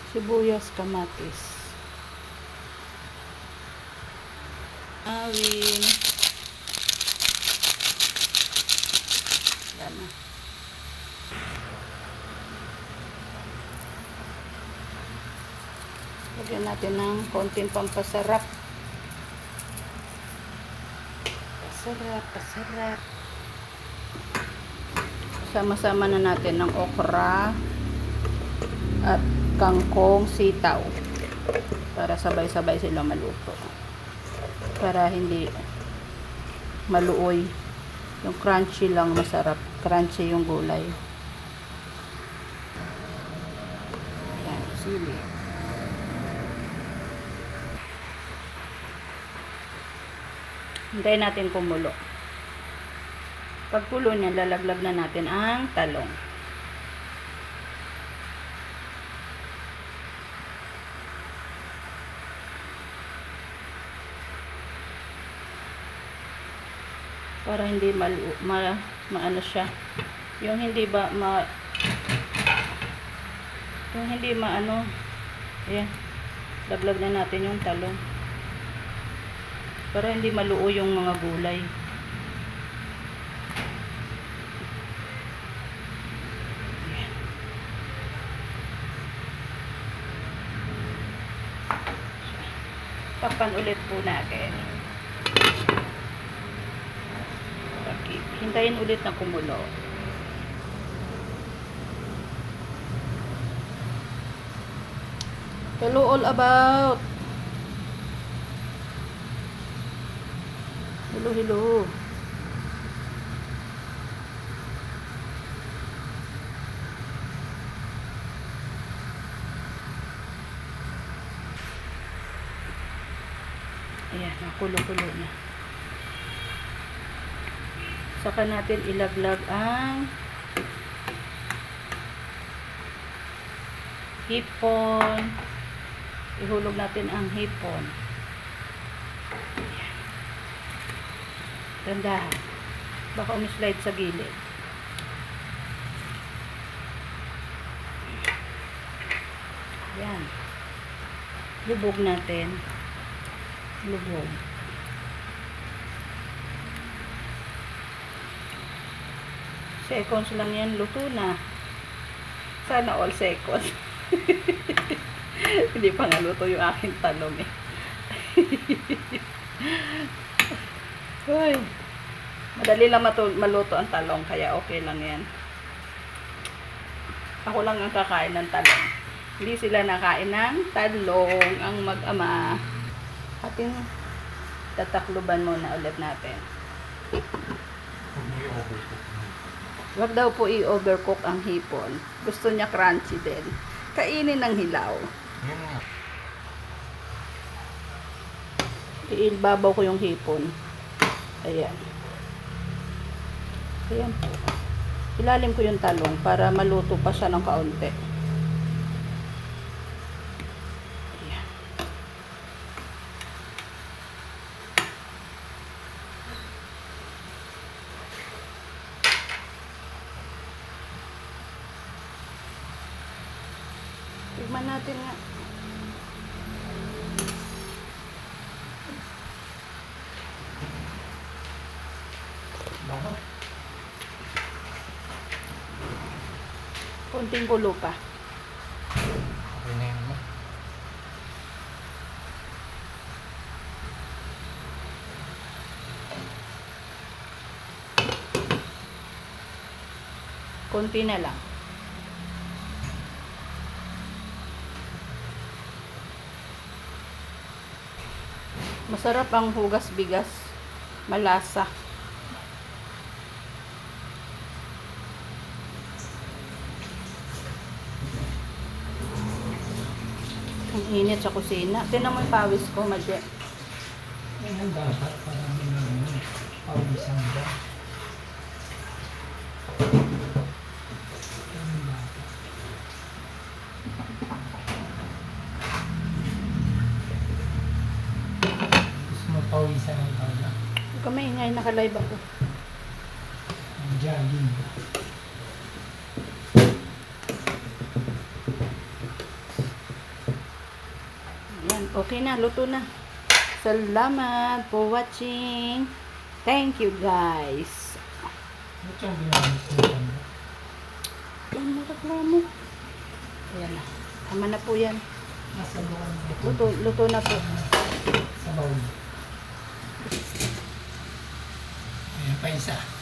Sibuyas, kamatis. Awin. Yan na. Lagyan natin ng konting pampasarap. Pasarap. Sama-sama na natin ng okra at kangkong sitaw para sabay-sabay sila maluto. Para hindi maluoy. Yung crunchy lang masarap. Crunchy yung gulay. Ayan, sili. Hintayin natin kumulo. Pag kulo niya, lalaglag na natin ang talong. Para hindi maano siya. Yung hindi maano. Ayan. Laglag na natin yung talong. Para hindi maluo yung mga gulay. Takpan ulit po natin. Hintayin ulit na kumulo. Hello all about. Hello. Ayan, nakulo-kulo na. Saka natin ilaglag ang hipon. Ihulog natin ang hipon. Gandahan. Baka umislide sa gilid. Ayan. Lubog natin. Lubog. Seconds lang yan, luto na. Sana all seconds. Hindi pa nga luto yung aking talong eh. Uy. Madali lang maluto ang talong, kaya okay lang yan. Ako lang ang kakain ng talong. Hindi sila nakain ng talong, ang mag-ama. Ating tatakluban muna ulit natin. Wag daw po i-overcook ang hipon. Gusto niya crunchy din. Kainin ng hilaw. Iilbabaw ko yung hipon. Ayan. Ayan po. Ilalim ko yung talong para maluto pa siya ng kaunti. Ayan. Tignan natin nga. Kunting kulo pa. Okay na yun. Kunti na lang. Masarap ang hugas bigas. Malasa. Ang init sa kusina. Tinan mo yung pawis ko, Madje. Yan ang dapat para may pawisan ba. Gusto mo pawisan ang baga. Huwag ka maingay, naka-live ako. Ang jogging. Okay na, luto na. Salamat for watching. Thank you guys. Ito yung ginamit ko yan. Yan mo reklamo. Ayan na. Tama na po yan. Nasa doon. Luto na po. Sa baul. Ayan pa isa.